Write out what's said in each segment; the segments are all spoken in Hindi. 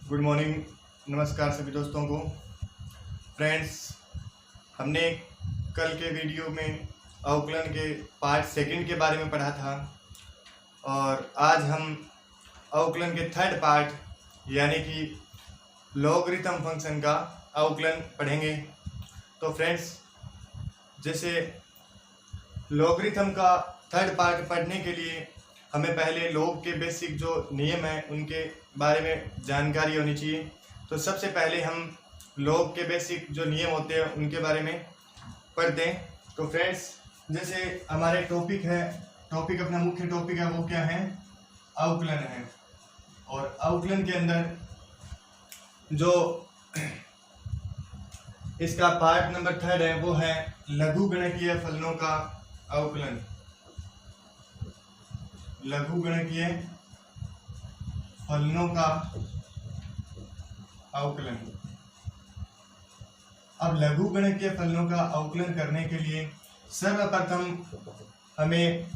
गुड मॉर्निंग, नमस्कार सभी दोस्तों को। फ्रेंड्स, हमने कल के वीडियो में अवकलन के पार्ट सेकंड के बारे में पढ़ा था और आज हम अवकलन के थर्ड पार्ट यानी कि लॉगरिथम फंक्शन का अवकलन पढ़ेंगे। तो फ्रेंड्स, जैसे लॉगरिथम का थर्ड पार्ट पढ़ने के लिए हमें पहले लॉग के बेसिक जो नियम हैं उनके बारे में जानकारी होनी चाहिए। तो सबसे पहले हम लॉग के बेसिक जो नियम होते हैं उनके बारे में पढ़ते हैं। तो फ्रेंड्स, जैसे हमारे टॉपिक अपना मुख्य टॉपिक है वो क्या है, अवकलन है। और अवकलन के अंदर जो इसका पार्ट नंबर थर्ड है वो है लघुगणकीय फलनों का अवकलन। लघुगणकीय फलनों का अवकलन। अब लघुगणकीय फलनों का अवकलन करने के लिए सर्वप्रथम हमें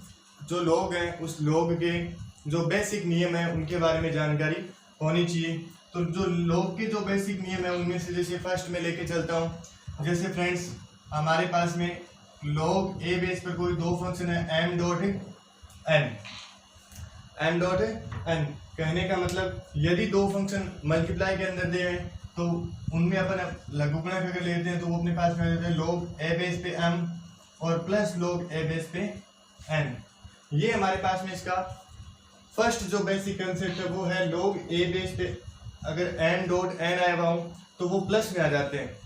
जो लॉग है उस लॉग के जो बेसिक नियम है उनके बारे में जानकारी होनी चाहिए। तो जो लॉग के जो बेसिक नियम है उनमें से जैसे फर्स्ट में लेके चलता हूँ। जैसे फ्रेंड्स, हमारे पास में लॉग ए बेस पर कोई दो फंक्शन है m डॉट n। कहने का मतलब यदि दो फंक्शन मल्टीप्लाई के अंदर दिए हैं तो उनमें अपन लघुगणक अगर लेते हैं तो वो अपने पास में आ जाता है log a बेस पे m और प्लस log a बेस पे n। ये हमारे पास में इसका फर्स्ट जो बेसिक कंसेप्ट है वो है log a बेस पे अगर m डॉट n आया हुआ हो तो वो प्लस में आ जाते हैं।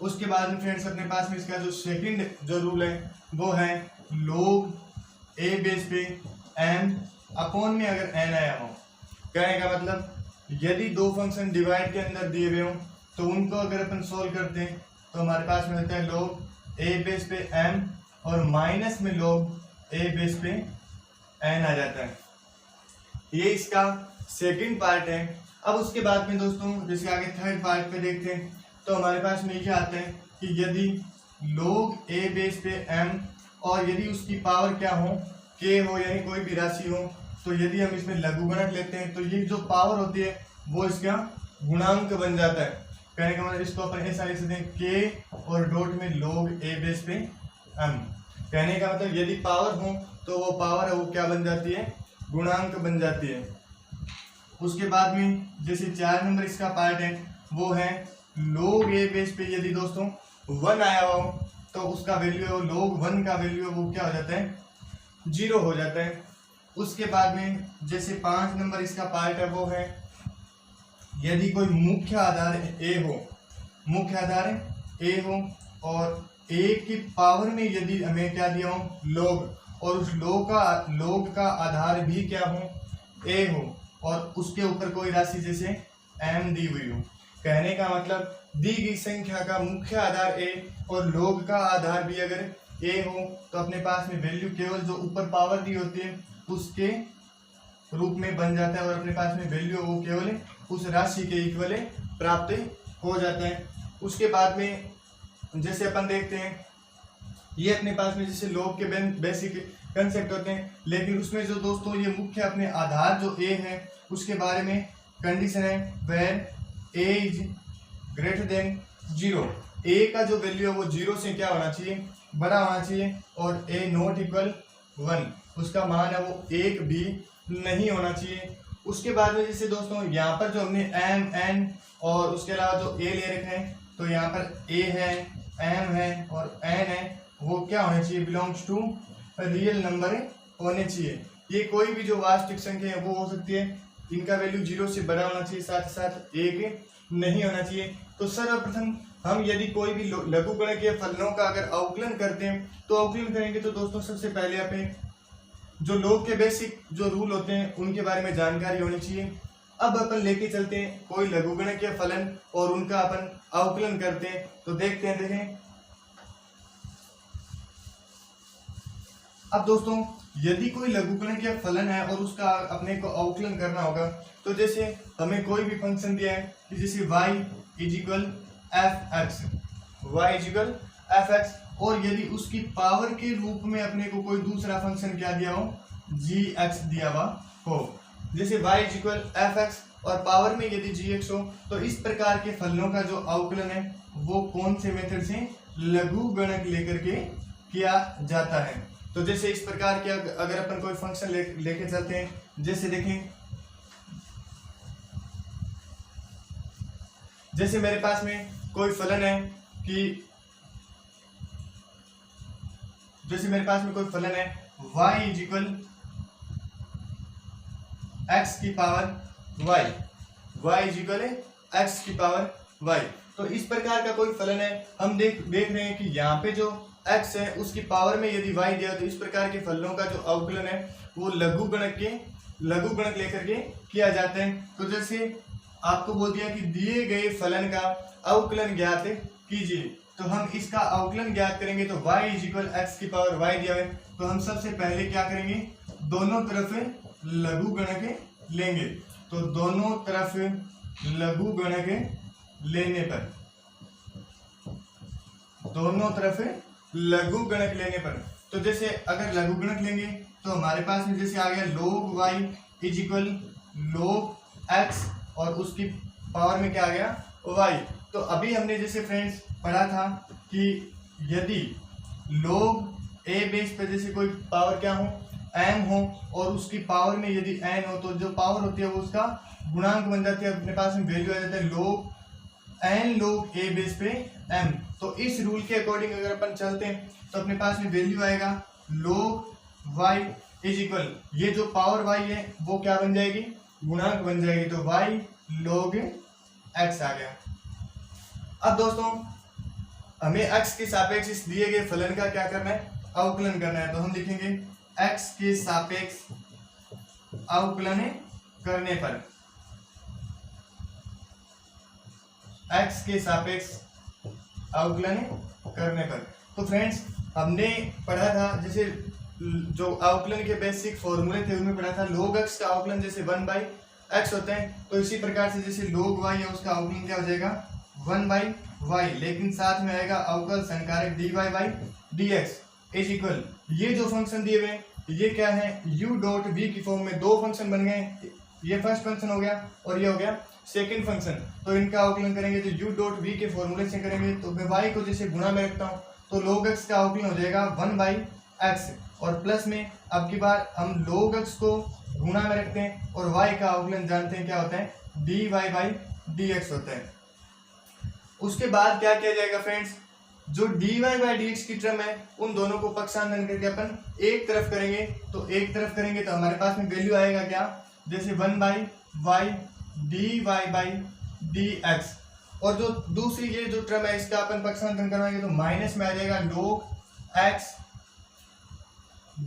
उसके बाद में फ्रेंड्स अपने पास में इसका जो सेकंड जो रूल है वो है log a बेस पे m अपॉन में अगर n आया हो। कहने का मतलब यदि दो फंक्शन डिवाइड के अंदर दिए हुए हों तो उनको अगर अपन सोल्व करते हैं तो हमारे पास में होता है log a बेस पे m और माइनस में log a बेस पे n आ जाता है। ये इसका सेकंड पार्ट है। अब उसके बाद में दोस्तों जैसे आगे थर्ड पार्ट पे देखते हैं तो हमारे पास में ये आता है कि यदि log a बेस पे m और यदि उसकी पावर क्या हो, k हो, यानी कोई भी राशि हो, तो यदि हम इसमें लघुगणक लेते हैं तो ये जो पावर होती है वो इसका गुणांक बन जाता है। कहने का मतलब इसको अपन ऐसा लिख सकते हैं k और डॉट में log a बेस पे m। कहने का मतलब यदि पावर हो तो वो पावर है वो क्या बन जाती है, गुणांक बन जाती है। उसके बाद में जैसे 4 नंबर इसका पार्ट है वो है log a बेस पे यदि दोस्तों 1 आया हो तो उसका वैल्यू log 1 का वैल्यू वो क्या हो जाता है, 0 हो जाता है। उसके बाद में जैसे 5 नंबर इसका पार्ट है वो है यदि कोई मुख्य आधार a हो और a की पावर में यदि हमें क्या दिया हो, log, और उस log का आधार भी क्या हो, a हो, और उसके ऊपर कोई राशि जैसे m दी हुई हो। कहने का मतलब दी गई संख्या का मुख्य आधार a और log का आधार भी अगर a हो तो अपने पास में वैल्यू केवल जो ऊपर पावर दी होती है उसके रूप में बन जाता है और अपने पास में वैल्यू वो केवल उस राशि के इक्वल प्राप्त हो जाता है। उसके बाद में जैसे अपन देखते हैं ये अपने पास में जैसे log के बेसिक कंसेप्ट होते हैं, लेकिन उसमें जो दोस्तों ये मुख्य अपने आधार जो a है उसके बारे में कंडीशन है when a is greater than 0। a का जो वैल्यू है वो 0 से क्या होना चाहिए, बड़ा होना चाहिए, और a नॉट इक्वल 1 उसका मान है वो 1 भी नहीं होना चाहिए। उसके बाद में जैसे दोस्तों यहाँ पर जो हमने m n और उसके अलावा जो a ले रखे हैं तो यहाँ पर a है, m है और n है, वो क्या होने चाहिए, बिलोंग्स टू रियल नंबर होने चाहिए। ये कोई भी जो वास्तविक संख्या है वो हो सकती है, इनका वैल्यू 0 से बड़ा होना चाहिए, साथ ही साथ 1 नहीं होना चाहिए। तो सर्वप्रथम हम यदि कोई भी लघुगणकीय फलनों का अगर अवकलन करते हैं तो अवकलन करेंगे तो दोस्तों सबसे पहले हमें जो लॉग के बेसिक जो रूल होते हैं उनके बारे में जानकारी होनी चाहिए। अब अपन लेके चलते हैं कोई लघुगणकीय फलन और उनका अपन अवकलन करते हैं। तो देखते हैं, देखें। अब दोस्तों यदि कोई लघुगणकीय फलन है और उसका अपने को अवकलन करना होगा तो जैसे हमें कोई भी फंक्शन दिया है कि जैसे y is equal F x और यदि उसकी पावर के रूप में अपने को कोई दूसरा फंक्शन क्या दिया हो, जी एक्स दिया हुआ हो, जैसे y is equal F x और पावर में यदि जी एक्स हो, तो इस प्रकार के फलनों का जो अवकलन है वो कौन से मेथड से, लघु गणक लेकर के किया जाता है। तो जैसे इस प्रकार के अगर अपन कोई फंक्शन लेके चलते हैं, जैसे देखें, जैसे मेरे पास में कोई फलन है कि, जैसे मेरे पास में कोई फलन है y इज इक्वल एक्स की power y is equal x की पावर y। तो इस प्रकार का कोई फलन है, हम देख रहे हैं कि यहाँ पे जो x है उसकी पावर में यदि y दिया, तो इस प्रकार के फलनों का जो अवकलन है वो लघु गणक लेकर के किया जाता है। तो जैसे आपको बोल दिया कि दिए गए फलन का अवकलन ज्ञात कीजिए, तो हम इसका अवकलन ज्ञात करेंगे। तो y इज इक्वल एक्स की पावर y दिया है, तो हम सबसे पहले क्या करेंगे, दोनों तरफ लघु गणक लेंगे। तो दोनों तरफ लघु गणक लेने पर, दोनों तरफ लघु गणक लेने पर, तो जैसे अगर लघु गणक लेंगे तो हमारे पास में जैसे आ गया log y is equal log x और उसकी पावर में क्या आ गया y। तो अभी हमने जैसे फ्रेंड्स पढ़ा था कि यदि log a बेस पे जैसे कोई पावर क्या हो, m हो, और उसकी पावर में यदि n हो, तो जो पावर होती है वो उसका गुणांक बन जाती है। अपने पास में वैल्यू आ जाता है log n log a base पे m। तो इस रूल के अकॉर्डिंग अगर अपन चलते हैं तो अपने पास में वैल्यू आएगा log y इज इक्वल, ये जो पावर y है वो क्या बन जाएगी, गुणांक बन जाएगी। तो y log x आ गया। अब दोस्तों हमें x के सापेक्ष इस दिए गए फलन का क्या करना है, अवकलन करना है। तो हम लिखेंगे x के सापेक्ष अवकलन करने पर, x के सापेक्ष अवकलन करने पर। तो फ्रेंड्स हमने पढ़ा था जैसे जो अवकलन के बेसिक फॉर्मूले थे उनमें पढ़ा था log x का अवकलन जैसे 1/x होता है, तो इसी प्रकार से जैसे log y है उसका अवकलन क्या हो जाएगा 1/y, लेकिन साथ में आएगा अवकल संकारक dy/dx इज इक्वल, ये जो फंक्शन दिए हुए ये क्या है, u डॉट v की फॉर्म में दो फंक्शन बन गए, ये फर्स्ट फंक्शन हो गया और ये हो गया सेकंड फंक्शन। तो इनका अवकलन करेंगे तो u डॉट v के फॉर्मूले से करेंगे, तो मैं y को जैसे गुणा में रखता हूँ तो log x का अवकलन हो जाएगा 1/x, और प्लस में अब की बार हम log x को गुणा में रखते हैं और y का अवकलन जानते हैं क्या होता है, dy/dx होता है। उसके बाद क्या किया जाएगा फ्रेंड्स, जो dy/dx की टर्म है उन दोनों को पक्षांतरण करके अपन एक तरफ करेंगे, तो एक तरफ करेंगे तो हमारे पास में वैल्यू आएगा क्या, जैसे 1/y dy/dx, और जो दूसरी ये जो टर्म है इसका अपन पक्षांतरण करवाएंगे तो माइनस में आ जाएगा log x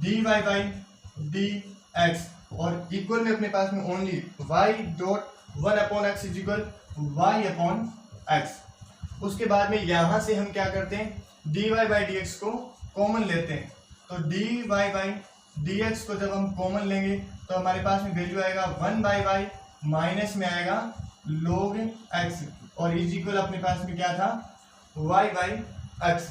dy/dx, और इक्वल में अपने पास में only y dot 1/x is equal y/x। उसके बाद में यहां से हम क्या करते हैं, dy/dx को कॉमन लेते हैं, तो dy/dx को जब हम कॉमन लेंगे तो हमारे पास में वैल्यू आएगा 1/y माइनस में आएगा log x, और इज इक्वल अपने पास में क्या था y/x।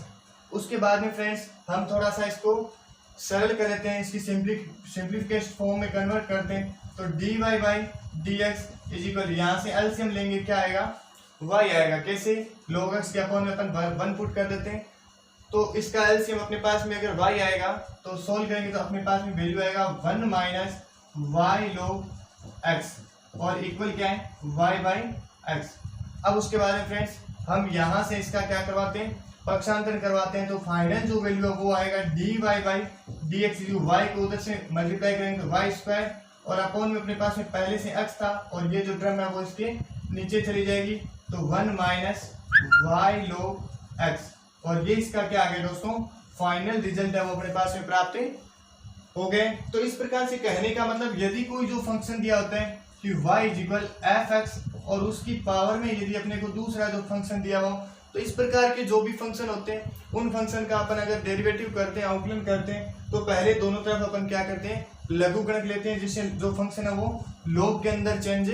उसके बाद में फ्रेंड्स हम थोड़ा सा इसको सरल कर लेते हैं, इसकी सिंप्लीफिकेशन फॉर्म में कन्वर्ट करते हैं, तो dy/dx इज इक्वल, यहाँ से एलसीएम लेंगे क्या आएगा, y आएगा। कैसे, log x के अपॉन में अपन 1 पुट कर देते हैं, तो इसका एलसीएम अपने पास में अगर y आएगा तो सोल्व करेंगे तो अपने पास में वैल्यू आएगा 1 माइनस y log x, और इक्वल क्या है y/x। अब उसके बाद में फ्रेंड्स हम यहाँ से इसका क्या करवाते हैं, पक्षांतरण करवाते हैं, तो फाइनल जो वैल्यू है वो आएगा dy/dx, y को उधर से मल्टीप्लाई करेंगे तो y², और अपॉन में अपने पास में पहले से x था और ये जो टर्म है वो इसके नीचे चली जाएगी, तो 1 माइनस y log x, और ये इसका क्या आ गया दोस्तों, फाइनल रिजल्ट है वो अपने पास में प्राप्त हो गए। तो इस प्रकार से कहने का मतलब यदि कोई जो फंक्शन दिया होता है कि y इज इक्वल f(x) और उसकी पावर में यदि अपने को दूसरा जो फंक्शन दिया हो, तो इस प्रकार के जो भी फंक्शन होते हैं उन फंक्शन का अपन अगर डेरिवेटिव करते हैं, अवकलन करते हैं, तो पहले दोनों तरफ अपन क्या करते हैं, लघु गणक लेते हैं, जिससे जो फंक्शन है वो log के अंदर चेंज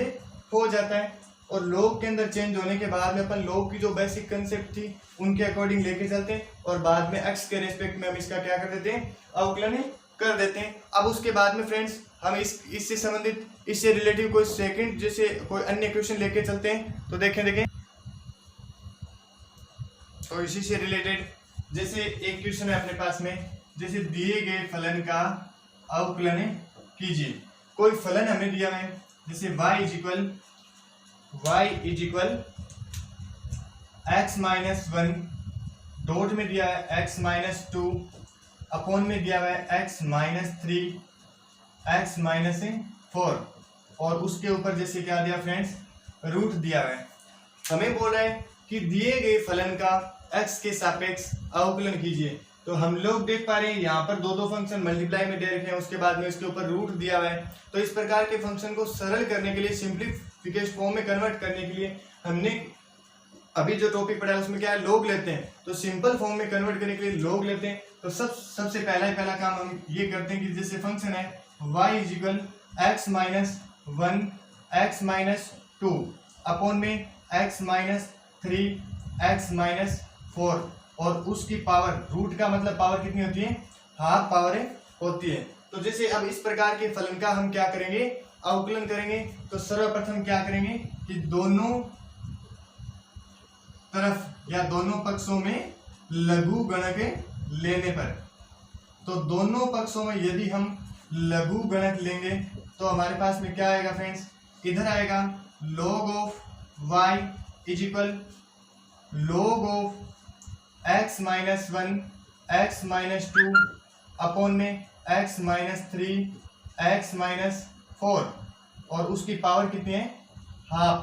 हो जाता है, और log के अंदर चेंज होने के बाद में अपन log की जो बेसिक कंसेप्ट थी उनके अकॉर्डिंग लेके चलते हैं, और बाद में x के रेस्पेक्ट में हम इसका क्या कर देते हैं, अवकलन कर देते हैं। अब उसके बाद में फ्रेंड्स हम इससे संबंधित, इससे रिलेटिव कोई सेकंड जैसे कोई अन्य क्वेश्चन लेके चलते हैं। तो देखें तो इसी से रिलेटेड जैसे एक क्वेश्चन है अपने पास में, जैसे दिए गए फलन का अवकलन कीजिए। कोई फलन हमें दिया है, जैसे y is equal x minus 1 dot में दिया है x माइनस 2 अपॉन में दिया हुआ है x माइनस 3 x माइनस 4 और उसके ऊपर जैसे क्या दिया फ्रेंड्स, रूट दिया हुआ है। हमें बोल रहा है कि दिए गए फलन का x के सापेक्ष अवकलन कीजिए। तो हम लोग देख पा रहे हैं यहाँ पर दो फंक्शन मल्टीप्लाई में दे रखे हैं, उसके बाद में इसके ऊपर रूट दिया हुआ है। तो इस प्रकार के फंक्शन को सरल करने के लिए, सिंप्लीफिकेशन फॉर्म में कन्वर्ट करने के लिए हमने अभी जो टॉपिक पढ़ा है उसमें क्या है, लोग लेते हैं। तो सिंपल फॉर्म में कन्वर्ट करने के लिए लोग लेते हैं। तो सबसे पहला काम हम ये करते हैं कि जैसे फंक्शन है y is equal x minus 1 x minus 2 upon में x माइनस 3 x माइनस 4 और उसकी पावर, रूट का मतलब पावर कितनी होती है, हाफ पावर होती है। तो जैसे अब इस प्रकार के फलन का हम क्या करेंगे, अवकलन करेंगे। तो सर्वप्रथम क्या करेंगे कि दोनों तरफ या दोनों पक्षों में लघु गणक लेने पर, तो दोनों पक्षों में यदि हम लघु गणक लेंगे तो हमारे पास में क्या आएगा फ्रेंड्स, इधर आएगा log of y is equal log of x minus 1 x minus 2 upon में x माइनस 3 x माइनस 4 और उसकी पावर कितनी है, हाफ।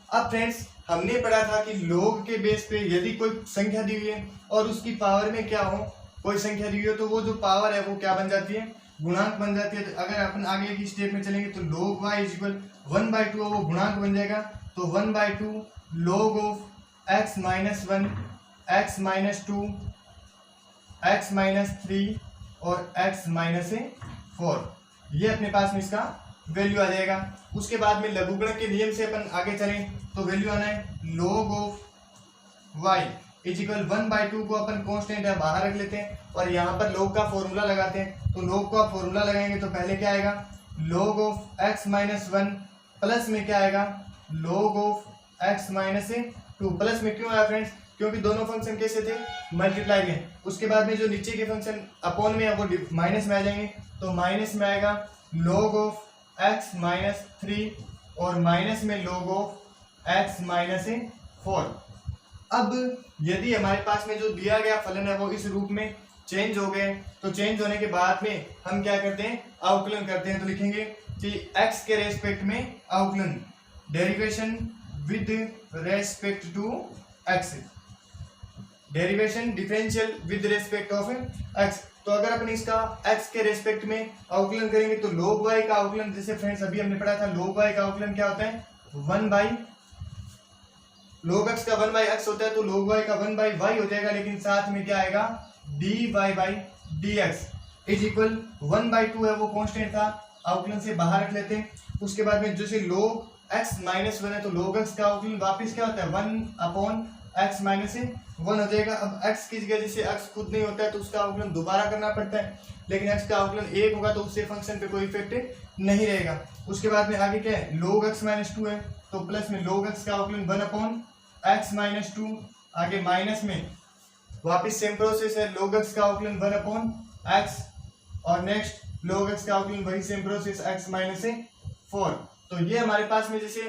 अब फ्रेंड्स हमने पढ़ा था कि log के बेस पे यदि कोई संख्या दी हुई है और उसकी पावर में क्या हो, कोई संख्या दी हुई है, तो वो जो पावर है वो क्या बन जाती है, गुणांक बन जाती है। तो अगर अपन आगे की स्टेप में चलेंगे तो log y इज इक्वल 1/2 वो गुणांक बन जाएगा। तो 1/2 log of x minus 1 x minus 2 x minus 3 और x माइनस 4, ये अपने पास में इसका वैल्यू आ जाएगा। उसके बाद में लघुगणक के नियम से अपन आगे चलें तो वैल्यू आना है log of y is equal 1/2 को अपन कांस्टेंट है बाहर रख लेते हैं और यहाँ पर log का फॉर्मूला लगाते हैं। तो log का फॉर्मूला लगाएंगे तो पहले क्या आएगा, log of x minus 1 plus में क्या आएगा, log of x minus 2। Plus में क्यों आया फ्रेंड्स, क्योंकि दोनों फंक्शन कैसे थे, मल्टीप्लाई में। उसके बाद में जो नीचे के फंक्शन अपॉन में है वो माइनस में आ जाएंगे। तो माइनस में आएगा log ऑफ x माइनस 3 और माइनस में log ऑफ x माइनस 4। अब यदि हमारे पास में जो दिया गया फलन है वो इस रूप में चेंज हो गए, तो चेंज होने के बाद में हम क्या करते हैं, अवकलन करते हैं। तो लिखेंगे कि x के रेस्पेक्ट में अवकलन, derivation with respect to x, derivation differential with respect of x। तो अगर अपन इसका x के रेस्पेक्ट में अवकलन करेंगे तो log y का अवकलन, जैसे फ्रेंड्स अभी हमने पढ़ा था, log y का अवकलन क्या होता है, log x का 1/x होता है, तो log y का 1/y हो जाएगा। लेकिन साथ में क्या आएगा, dy/dx इज इक्वल 1/2 है वो कांस्टेंट था, अवकलन से बाहर रख लेते हैं। उसके बाद में जैसे log x माइनस 1 है तो log x का अवकलन वापिस क्या होता है, 1/x माइनस 1 हो जाएगा। अब x की जगह जैसे x खुद नहीं होता है तो उसका अवकलन दोबारा करना पड़ता है, लेकिन x का अवकलन 1 होगा तो उससे फंक्शन पे कोई इफेक्ट नहीं रहेगा। उसके बाद में आगे क्या है, log x माइनस 2 है तो प्लस में log x का अवकलन 1/x माइनस 2, आगे माइनस में वापिस सेम प्रोसेस है, log x का अवकलन 1/x और नेक्स्ट log x का अवकलन वही सेम प्रोसेस x माइनस 4। तो ये हमारे पास में जैसे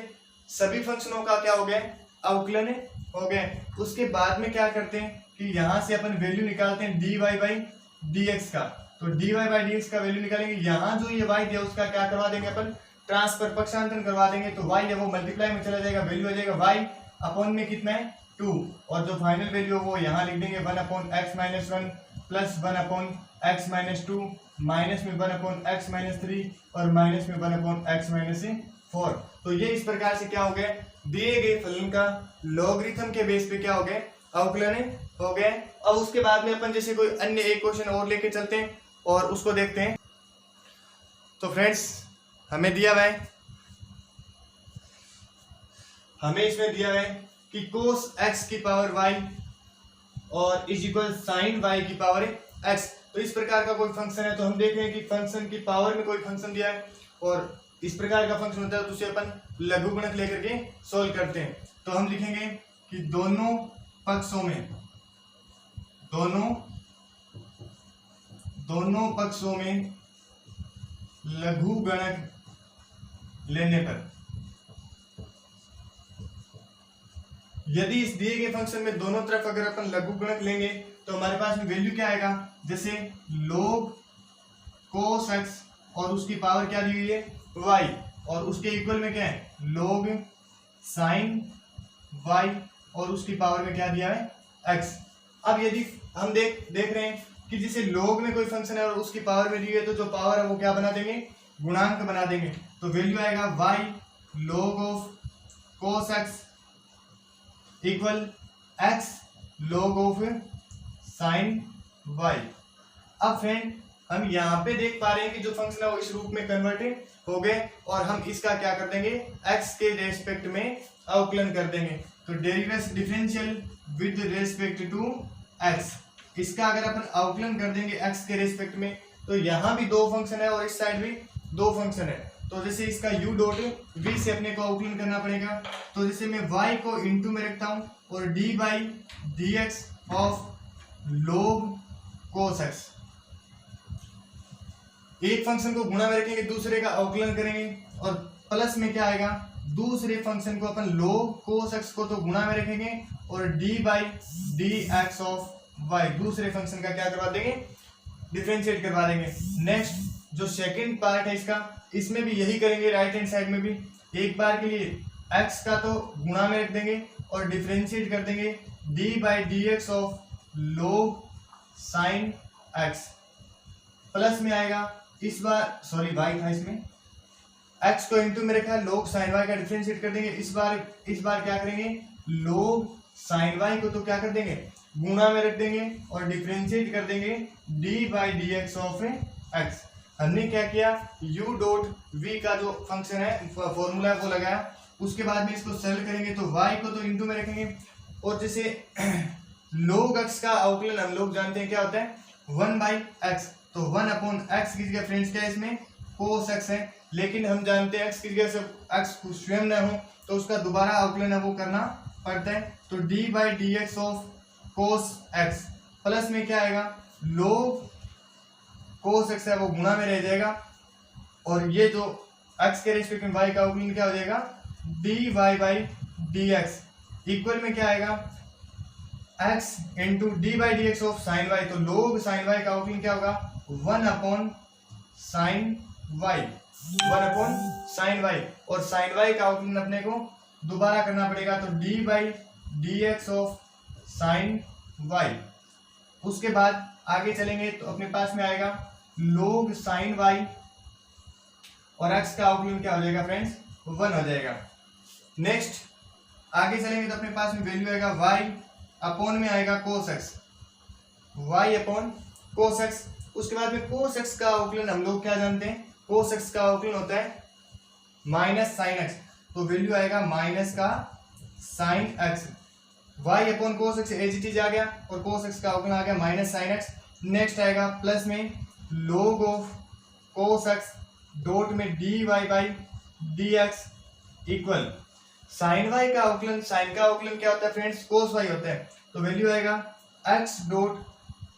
सभी फंक्शनों का क्या हो गया, अवकलन हो गए। उसके बाद में क्या करते हैं कि यहाँ से अपन वैल्यू निकालते हैं dy/dx का। तो dy/dx का वैल्यू निकालेंगे, यहाँ जो ये y दिया उसका क्या करवा देंगे अपन, ट्रांसफर पक्षांतरण करवा देंगे। तो y है वो मल्टीप्लाई में चला जाएगा, वैल्यू आ जाएगा y अपॉन में कितना है 2 और जो फाइनल वैल्यू है वो यहाँ लिख देंगे 1/x minus 1 plus 1/x minus 2 minus में 1/x माइनस 3 और माइनस में 1/x माइनस 4। तो ये इस प्रकार से क्या हो गया, दिए गए फलन का लॉगरिथम के बेस पे क्या हो गए, अवकलन हो गए। अब उसके बाद में अपन जैसे कोई अन्य एक क्वेश्चन और लेके चलते हैं और उसको देखते हैं। तो फ्रेंड्स हमें दिया हुआ है, हमें इसमें दिया हुआ है कि cos x की पावर y और इज इक्वल sin y की पावर x। तो इस प्रकार का कोई फंक्शन है, तो हम देख रहे हैं कि फंक्शन की पावर में कोई फंक्शन दिया है और इस प्रकार का फंक्शन होता है तो उसे अपन लघुगणक लेकर के सोल्व करते हैं। तो हम लिखेंगे कि दोनों पक्षों में लघुगणक लेने पर यदि इस दिए गए फंक्शन में दोनों तरफ अगर अपन लघुगणक लेंगे तो हमारे पास में वैल्यू क्या आएगा, जैसे log cos x और उसकी पावर क्या दी हुई है y, और उसके इक्वल में क्या है log sin y और उसकी पावर में क्या दिया है x। अब यदि हम देख रहे हैं कि जैसे log में कोई फंक्शन है और उसकी पावर में दी हुई है तो जो पावर है वो क्या बना देंगे, गुणांक बना देंगे। तो वैल्यू आएगा y log of cos x equal x log of sin y। अब फ्रेंड हम यहाँ पे देख पा रहे हैं कि जो फंक्शन है वो इस रूप में कन्वर्टेड हो गए और हम इसका क्या कर देंगे, x के रेस्पेक्ट में अवकलन कर देंगे। तो derivative differential with respect to x, इसका अगर अपन अवकलन कर देंगे x के रेस्पेक्ट में तो यहाँ भी दो फंक्शन है और इस साइड भी दो फंक्शन है। तो जैसे इसका u डॉट v से अपने को अवकलन करना पड़ेगा। तो जैसे मैं y को इनटू में रखता हूँ और d by D X of log cos x, एक फंक्शन को गुणा में रखेंगे दूसरे का अवकलन करेंगे और प्लस में क्या आएगा, दूसरे फंक्शन को अपन log cos x को तो गुणा में रखेंगे और d by D X of y दूसरे फंक्शन का क्या करवा देंगे, डिफरेंशिएट करवा देंगे। नेक्स्ट जो सेकंड पार्ट है इसका, इसमें भी यही करेंगे, राइट हैंड साइड में भी एक बार के लिए x का तो गुणा में रख देंगे और डिफरेंशिएट कर देंगे d by D X of log sin x, plus में आएगा इस बार सॉरी y था इसमें, x को इनटू में रखा, log sin y का डिफरेंशिएट कर देंगे। इस बार क्या करेंगे, log sin y को तो क्या कर देंगे, गुणा में रख देंगे और डिफरेंशिएट कर देंगे d by D X of x। हमने क्या किया, u डॉट v का जो फंक्शन है फॉर्मूला वो लगाया, उसके बाद में इसको सरल करेंगे तो y को तो इनटू में रखेंगे और जैसे log x का अवकलन हम लोग जानते हैं क्या होता है 1 बाई x, तो 1 अपॉन x की जगह फ्रेंड्स क्या है इसमें cos x है, लेकिन हम जानते हैं x की जगह से x स्वयं न हो तो उसका दोबारा अवकलन है वो करना पड़ता है। तो d by D X of cos x plus में क्या आएगा, log cos x है वो गुणा में रह जाएगा और ये जो x के रेस्पेक्ट में y का अवकलन क्या हो जाएगा, dy by D x equal में क्या आएगा, x into D by D X of sine Y, तो log साइन वाई का अवकलन क्या होगा, 1 upon sine Y, 1 upon sine Y, और साइन वाई का अवकलन अपने को दोबारा करना पड़ेगा तो d by D X of sine Y. उसके बाद आगे चलेंगे तो अपने पास में आएगा log साइन वाई और x का अवकलन क्या हो जाएगा फ्रेंड्स, 1 हो जाएगा। नेक्स्ट आगे चलेंगे तो अपने पास में वैल्यू आएगा y अपॉन में आएगा cos x, y upon cos x। उसके बाद में cos x का अवकलन हम लोग क्या जानते हैं, cos x का अवकलन होता है माइनस साइन x, तो वैल्यू आएगा माइनस का sine x, y upon cos x as it is आ गया और cos x का अवकलन आ गया माइनस साइन x। नेक्स्ट आएगा प्लस में log of cos x dot में dy by D x equal sine y का अवकलन, साइन का अवकलन क्या होता है फ्रेंड्स, cos y होता है, तो वैल्यू आएगा x dot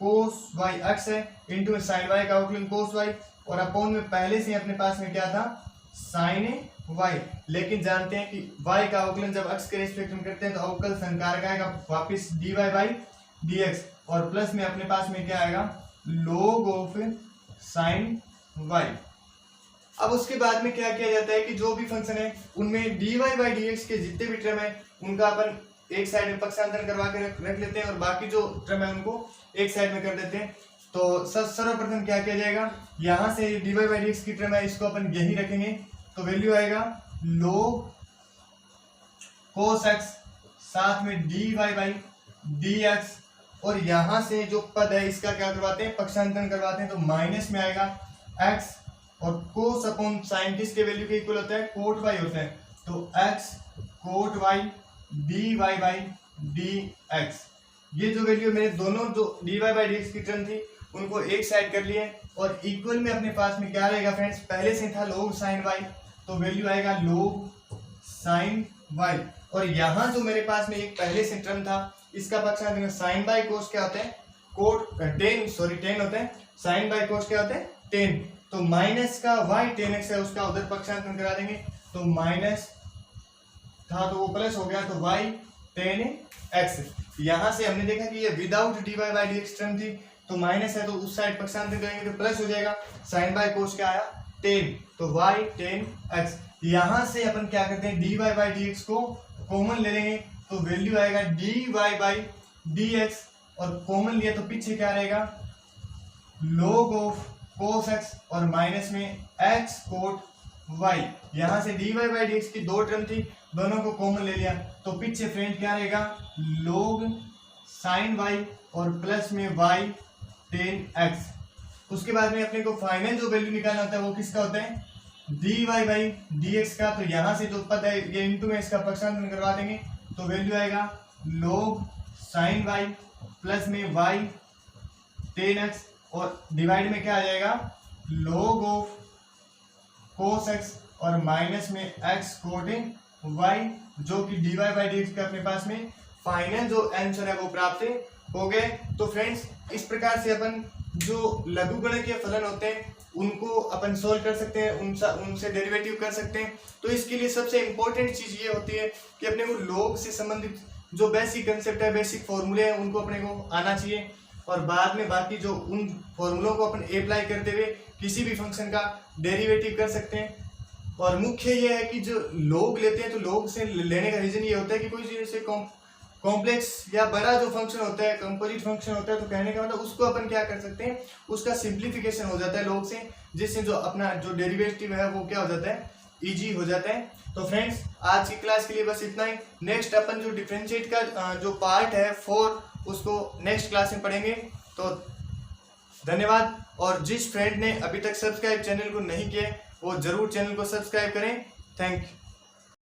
cos y x है इंटू साइन y का अवकलन cos y और अपॉन में पहले से अपने पास में क्या था साइन y, लेकिन जानते हैं कि y का अवकलन जब x के रेस्पेक्ट में करते हैं तो अवकल संकारक आएगा वापिस dy बाई dx और प्लस में अपने पास में क्या आएगा log ऑफ साइन y। अब उसके बाद में क्या किया जाता है कि जो भी फंक्शन है उनमें dy बाई डी एक्स के जितने भी टर्म है उनका अपन एक साइड में पक्षांतरण करवा के रख लेते हैं और बाकी जो टर्म है उनको एक साइड में कर देते हैं। तो सर्वप्रथम क्या किया जाएगा, यहाँ से dy बाई डी एक्स की टर्म है इसको अपन यही रखेंगे तो वैल्यू आएगा log cos x साथ में dy बाई डी एक्स और यहाँ से जो पद है इसका क्या करवाते हैं, पक्षांतरण करवाते हैं, तो माइनस में आएगा x और cos अपॉन साइन किसके वैल्यू के इक्वल होता है, कोट y होता है, तो x cot y dy by dx। ये जो वैल्यू मेरे दोनों जो dy बाई dx की टर्म थी उनको एक साइड कर लिए और इक्वल में अपने पास में क्या रहेगा फ्रेंड्स, पहले से था log sin y, तो वैल्यू आएगा log sin y। और यहाँ जो मेरे पास में एक पहले से टर्म था इसका पक्षांतर sin बाय cos क्या होते हैं, tan होते हैं, sin बाय cos क्या होते हैं, tan। तो माइनस का y tan x है उसका उधर पक्षांतर करा देंगे, तो माइनस था तो वो प्लस हो गया, तो y tan x। यहाँ से हमने देखा कि ये without dy by dx term थी, तो माइनस है तो उस साइड पक्षांतर करेंगे तो प्लस हो जाएगा, sin बाय cos क्या आया, tan, तो y tan x। यहाँ से अपन क्या करते हैं, dy बाय dx को कॉमन ले लेंगे, तो वैल्यू आएगा dy बाय dx, और कॉमन लिया तो पीछे क्या रहेगा, log ऑफ cos x और माइनस में x cot y। यहाँ से dy बाय dx की दो टर्म थी, दोनों को कॉमन ले लिया तो पीछे फ्रेंड क्या रहेगा, log sin y और प्लस में y tan x। उसके बाद में अपने को फाइनल जो वैल्यू निकालना होता है वो किसका होता है, dy बाय dx का। तो यहाँ से जो पद है ये इनटू में इसका पक्षांतर करवा देंगे, तो वैल्यू आएगा log sin y प्लस में y tan x, और डिवाइड में क्या आ जाएगा, log ऑफ cos x और माइनस में x cot y, जो कि dy बाय dx का अपने पास में फाइनल जो आंसर है वो प्राप्त हो गए। तो फ्रेंड्स इस प्रकार से अपन जो लघुगणकीय फलन होते हैं उनको अपन सोल्व कर सकते हैं, उनसे डेरिवेटिव कर सकते हैं। तो इसके लिए सबसे इंपॉर्टेंट चीज ये होती है कि अपने को log से संबंधित जो बेसिक कंसेप्ट है, बेसिक फॉर्मूले हैं, उनको अपने को आना चाहिए, और बाद में बाकी जो उन फॉर्मूलों को अपन अप्लाई करते हुए किसी भी फंक्शन का डेरिवेटिव कर सकते हैं। और मुख्य ये है कि जो log लेते हैं तो log से लेने का रीजन ये होता है कि कोई जैसे कॉम्प्लेक्स या बड़ा जो फंक्शन होता है, कंपोजिट फंक्शन होता है, तो कहने का मतलब उसको अपन क्या कर सकते हैं, उसका सिंप्लीफिकेशन हो जाता है log से, जिससे जो अपना जो डेरिवेटिव है वो क्या हो जाता है, इजी हो जाता है। तो फ्रेंड्स आज की क्लास के लिए बस इतना ही। नेक्स्ट अपन जो डिफरेंशिएट का जो पार्ट है 4 उसको नेक्स्ट क्लास में पढ़ेंगे। तो धन्यवाद, और जिस फ्रेंड ने अभी तक सब्सक्राइब चैनल को नहीं किया वो जरूर चैनल को सब्सक्राइब करें। Thank you.